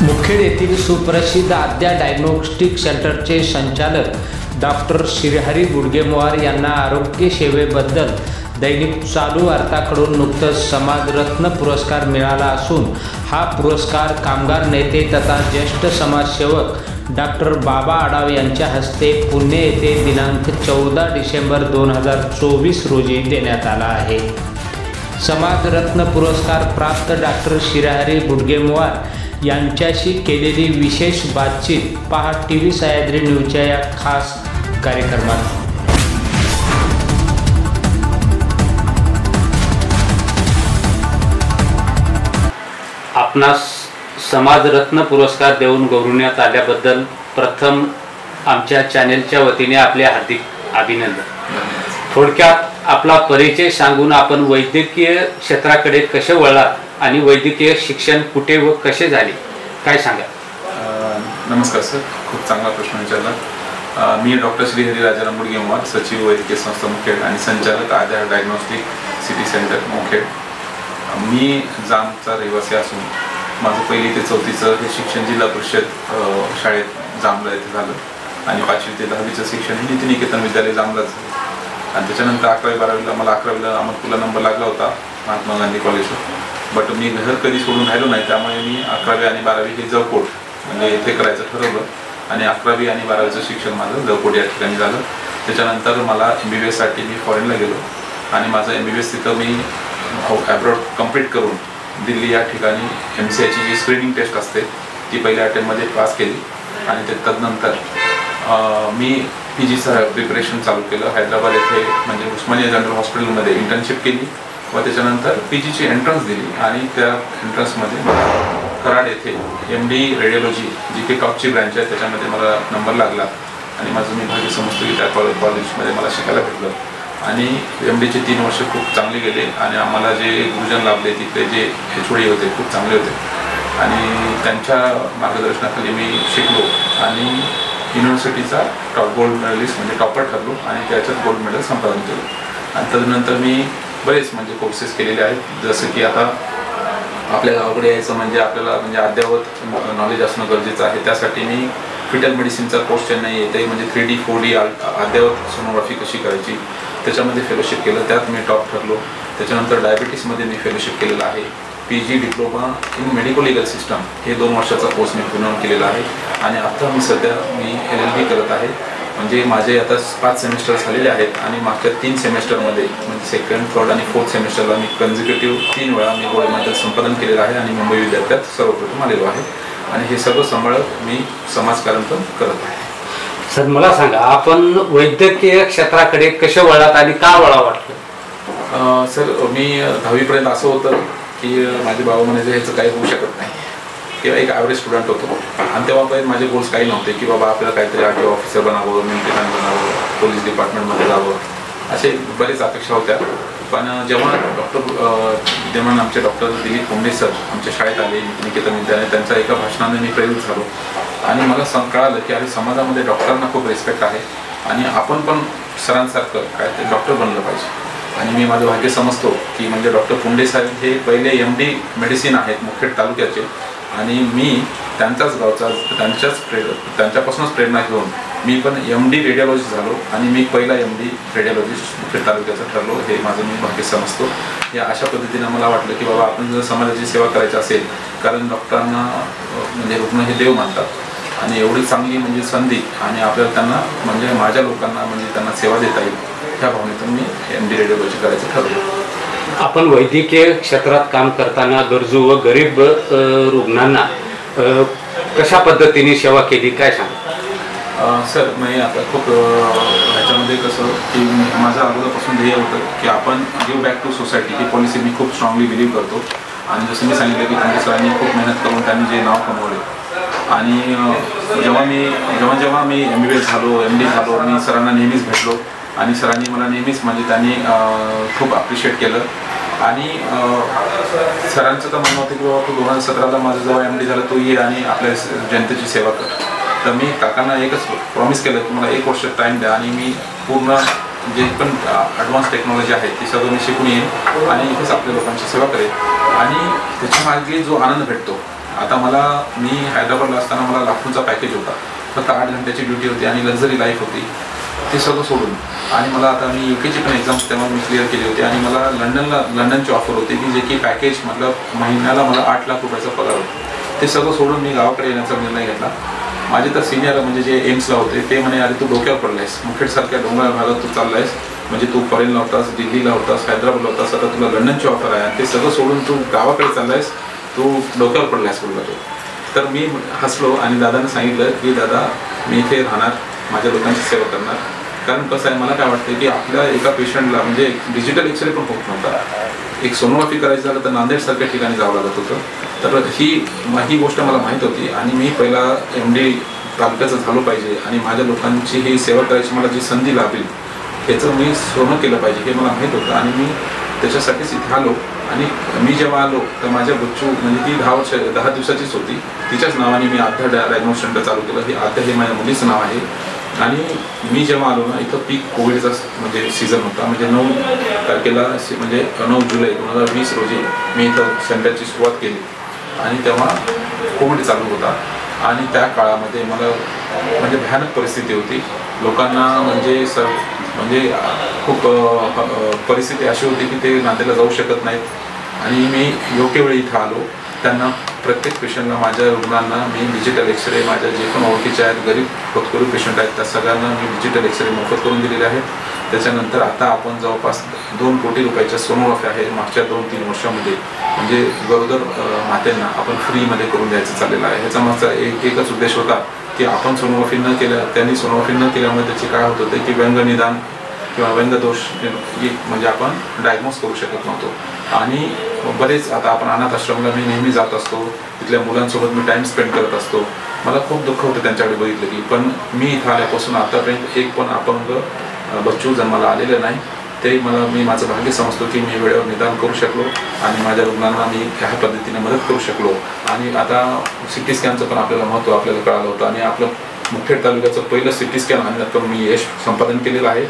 मुखेड येथील सुप्रसिद्ध आद्या डायग्नोस्टिक सेंटरचे संचालक डॉक्टर श्रीहरी बुडगेमवार यांना आरोग्य सेवेबद्दल दैनिक चालू वार्ताकडून नुकतंच समाजरत्न पुरस्कार मिळाला असून हा पुरस्कार कामगार नेते तथा ज्येष्ठ समाजसेवक डॉक्टर बाबा आढाव यांच्या हस्ते पुणे येथे दिनांक 14 डिसेंबर 2024 रोजी देण्यात आला आहे। समाजरत्न पुरस्कार प्राप्त डॉक्टर श्रीहरी बुडगेमवार यांच्याशी केलेली विशेष बातचीत पहा TV सह्याद्री न्यूजच्या या खास कार्यक्रमात। आपणास समाजरत्न पुरस्कार देऊन गौरवण्यात आल्याबद्दल प्रथम आमच्या चॅनेलच्या वतीने आपले हार्दिक अभिनंदन। थोडक्यात आपला परिचय सांगून आपण वैद्यकीय क्षेत्राकडे कसे वळलात आणि वैद्यकीय शिक्षण कुठे व कसे झाले काय सांगा। नमस्कार सर, खूप चांगला प्रश्न विचारला। मी डॉक्टर श्रीहरी राजाराम बुडगेमवार, सचिव वैद्यकीय संस्था मुखेड आणि संचालक आद्या डायग्नोस्टिक सिटी सेंटर मुखेड। मी जामचा रहिवासी असून माझं 1ली ते 4थीचं हे शिक्षण जिल्हा परिषद शाळेत जामला येथे झालं आणि 5वी ते 10वीचं शिक्षण हे नीतिनिकेतन विद्यालय जामलाच झालं आणि त्याच्यानंतर 11वी 12वीला मला 11वीला अहमदपूरला नंबर लागला होता महात्मा गांधी कॉलेजवर। बट मी घर कधी सोडून राहिलो नाही, त्यामुळे मी 11वी आणि 12वी हे जवकोट म्हणजे इथे करायचं ठरवलं आणि 11वी आणि 12वीचं शिक्षण माझं जवकोट या ठिकाणी झालं। त्याच्यानंतर मला MBBS साठी मी फॉरेनला गेलो आणि माझं MBBS तिथं मी ॲब्रॉड कंप्लीट करून दिल्ली या ठिकाणी MCIची जी स्क्रीनिंग टेस्ट असते ती पहिल्या अटेम्प्टमध्ये पास केली आणि तदनंतर मी PGचं प्रिपरेशन चालू केलं। हैदराबाद येथे म्हणजे उस्मानिया जनरल हॉस्पिटलमध्ये इंटर्नशिप केली व त्याच्यानंतर PGची एंट्रन्स दिली आणि त्या एंट्रन्समध्ये कराड येथे MD रेडिओलॉजी जी की टॉपची ब्रँच आहे त्याच्यामध्ये मला नंबर लागला आणि माझं मी भाग्य समजतो की त्या कॉलेजमध्ये मला शिकायला भेटलं आणि MDचे 3 वर्ष खूप चांगले गेले आणि आम्हाला जे गुरुजन लाभले तिथले जे HOD होते खूप चांगले होते आणि त्यांच्या मार्गदर्शनाखाली मी शिकलो आणि युनिव्हर्सिटीचा गोल्ड मेडलिस्ट म्हणजे टॉपर ठरलो आणि त्याच्यात गोल्ड मेडल संपादन केलं आणि तदनंतर मी बरेच म्हणजे कोर्सेस केलेले आहेत। जसं की आता आपल्या गावाकडे यायचं म्हणजे आपल्याला म्हणजे अद्ययावत नॉलेज असणं गरजेचं आहे, त्यासाठी मी फिटल मेडिसिनचा कोर्स चेन्नई येते म्हणजे 3D 4D अद्ययावत सोनोग्राफी कशी करायची त्याच्यामध्ये फेलोशिप केलं, त्यात मी टॉप ठरलो। त्याच्यानंतर डायबिटीसमध्ये मी फेलोशिप केलेला आहे। PG diploma in medico legal system हे 2 वर्षाचा कोर्स मी पूर्ण केलेला आहे आणि आता मी सध्या LLB करत आहे। म्हणजे माझे आता 5 सेमिस्टर झालेले आहेत आणि मागच्या 3 सेमिस्टरमध्ये म्हणजे सेकंड, थर्ड आणि फोर्थ सेमिस्टरला मी कन्झिक्युटिव्ह 3 वेळा मी गोल्ड मेडल संपादन केलेलं आहे आणि मुंबई विद्यापीठात सर्वप्रथम आलेलो आहे आणि हे सगळं सांभाळत मी समाजकारण पण करत आहे। सर मला सांगा, आपण वैद्यकीय क्षेत्राकडे कसे वळलात आणि का वळा वाटलं? सर मी 10वीपर्यंत असं होतं की माझे बाबा म्हणायचे ह्याचं काही होऊ शकत नाही किंवा एक ॲव्हरेज स्टुडंट होतो आणि तेव्हापर्यंत माझे गोल्स काही नव्हते की बाबा आपल्याला काहीतरी RTO ऑफिसर बनावं, मिलिटरी मॅन बनावं, पोलीस डिपार्टमेंटमध्ये जावं, असे बरेच अपेक्षा होत्या। पण जेव्हा आमचे डॉक्टर दिलीप कोंबडे सर आमच्या शाळेत आले नीतिनिकेतन विद्यालय, त्यांच्या एका भाषणाने मी प्रेरित झालो आणि मला कळालं की अरे समाजामध्ये डॉक्टरांना खूप रिस्पेक्ट आहे आणि आपण पण सरांसारखं काय ते डॉक्टर बनलं पाहिजे आणि मी माझं भाग्य समजतो की म्हणजे डॉक्टर कोंबडे साहेब हे पहिले MD मेडिसिन आहेत मुखेड तालुक्याचे आणि मी त्यांच्याच गावचा त्यांच्यापासूनच प्रेरणा घेऊन मी पण MD रेडिओलॉजी झालो आणि मी पहिला MD रेडिओलॉजिस्ट मुखेड तालुक्याचा ठरलो। हे माझं मी भाग्य समजतो। या अशा पद्धतीनं मला वाटलं की बाबा आपण जर समाजाची सेवा करायची असेल, कारण डॉक्टरांना म्हणजे रुग्ण हे देव मानतात आणि एवढी चांगली म्हणजे संधी आणि आपल्याला त्यांना म्हणजे माझ्या लोकांना म्हणजे त्यांना सेवा देता येईल ह्या भावनेतून मी MD रेडिओलॉजी करायचं ठरवलं। आपण वैद्यकीय क्षेत्रात काम करताना गरजू व गरीब रुग्णांना कशा पद्धतीने सेवा केली काय सांगा? सर मी आता खूप ह्याच्यामध्ये कसं की माझं अगोदरपासून ध्येय होतं की आपण गिव्ह बॅक टू सोसायटी ही पॉलिसी मी खूप स्ट्रॉंगली बिलीव्ह करतो आणि जसं मी सांगितलं की कोंबडे सरांनी खूप मेहनत करून त्यांनी जे नाव कमवले आणि जेव्हा मी MBBS झालो, MD झालो, मी सरांना नेहमीच भेटलो आणि सरांनी मला नेहमीच म्हणजे त्यांनी खूप अप्रिशिएट केलं आणि सरांचं तर म्हणणं होतं की बाबा तू 2017ला माझं जेव्हा MD झालं तू ये आणि आपल्या जनतेची सेवा कर। तर मी काकांना एकच प्रॉमिस केलं की मला 1 वर्ष टाईम द्या आणि मी पूर्ण जे पण ॲडव्हान्स टेक्नॉलॉजी आहे ती सगळं मी शिकून येईन आणि इथेच आपल्या लोकांची सेवा करेन आणि त्याच्यामागे जो आनंद भेटतो आता मी हैदराबादला असताना मला लाखोंचा पॅकेज होता, फक्त 8 घंट्याची ड्युटी होती आणि लक्झरी लाईफ होती, ते सगळं सोडून आणि मला आता मी UKची पण एक्झाम्स तेव्हा मी क्लिअर केली होती आणि मला लंडनची ऑफर होती की जे की पॅकेज मतलब महिन्याला मला 8 लाख रुपयाचा पगार होता. ते सगळं सोडून मी गावाकडे येण्याचा निर्णय घेतला. माझे तर सिनियर म्हणजे जे एम्सला होते ते म्हणे, अरे तू डोक्यावर पडलायस, मुखेडसारख्या डोंगराळ भागात तू चाललायस, म्हणजे तू फॉरेनला होतास, दिल्लीला होतास, हैदराबादला होतास, आता तुला लंडनची ऑफर आहे, ते सगळं सोडून तू गावाकडे चाललायस, तू डोक्यावर पडलायस बोलला तो. तर मी हसलो आणि दादांना सांगितलं की दादा मी इथे राहणार, माझ्या लोकांची सेवा करणार. कारण कसं आहे, मला काय वाटतं की आपल्या एका पेशंटला म्हणजे डिजिटल एक्सरे पण होत नव्हता, एक सोनोग्राफी करायचं झालं तर नांदेडसारख्या ठिकाणी जावं लागत होतं. तर ही गोष्ट मला माहीत होती आणि मी पहिला MD तालुक्याचं झालो पाहिजे आणि माझ्या लोकांची ही सेवा करायची मला जी संधी लाभेल ह्याचं मी सोनं केलं पाहिजे हे मला माहीत होतं आणि मी त्याच्यासाठीच इथे आलो. आणि मी जेव्हा आलो तर माझ्या बच्चू म्हणजे ती 10 दिवसाचीच होती, तिच्याच नावाने मी आद्या डायग्नोस्टिक सेंटर चालू केलं. ही आद्या हे माझ्या मुलीचं नाव आहे. आणि मी जेव्हा आलो ना इथं पीक कोविडचा म्हणजे सीझन होता, म्हणजे 9 तारखेला म्हणजे 9 जुलै 2020 रोजी मी इथं सेंटरची सुरुवात केली आणि तेव्हा कोविड चालू होता आणि त्या काळामध्ये मला म्हणजे भयानक परिस्थिती होती. लोकांना म्हणजे खूप परिस्थिती अशी होती की ते नांदेडला जाऊ शकत नाहीत आणि मी योग्य वेळी इथं आलो. त्यांना प्रत्येक पेशंटला, माझ्या रुग्णांना मी डिजिटल एक्सरे, माझ्या जे पण ओळखीचे आहेत गरीब होतकरू पेशंट आहेत त्या सगळ्यांना मी डिजिटल एक्सरे मोफत करून दिलेले आहेत. त्याच्यानंतर आता आपण जवळपास 2 कोटी रुपयाच्या सोनोग्राफी आहे मागच्या 2-3 वर्षामध्ये, म्हणजे गरोदर मातेंना आपण फ्रीमध्ये करून द्यायचं चाललेलं आहे. ह्याचा माझा एकच उद्देश होता की आपण सोनोग्राफी न केल्या, त्यांनी सोनोग्राफी न केल्यामुळे त्याची काय होत होते की व्यंगनिदान किंवा व्यंगदोष म्हणजे आपण डायग्नोज करू शकत नव्हतो. आणि बरेच आता आपण अनाथ आश्रमला मी नेहमी जात असतो, तिथल्या मुलांसोबत मी टाईम स्पेंड करत असतो. मला खूप दुःख होतं त्यांच्याकडे बघितलं की, पण मी इथं आल्यापासून आतापर्यंत एक पण अपंग बच्चू जन्माला आलेलं नाही. ते मी माझं भाग्य समजतो की मी वेळेवर निदान करू शकलो आणि माझ्या रुग्णांना मी ह्या पद्धतीने मदत करू शकलो. आणि आता CT स्कॅनचं पण आपल्याला महत्त्व आपल्याला कळालं होतं आणि आपलं मुखेड तालुक्याचं पहिलं CT स्कॅन आणण्यात पण मी यश संपादन केलेलं आहे.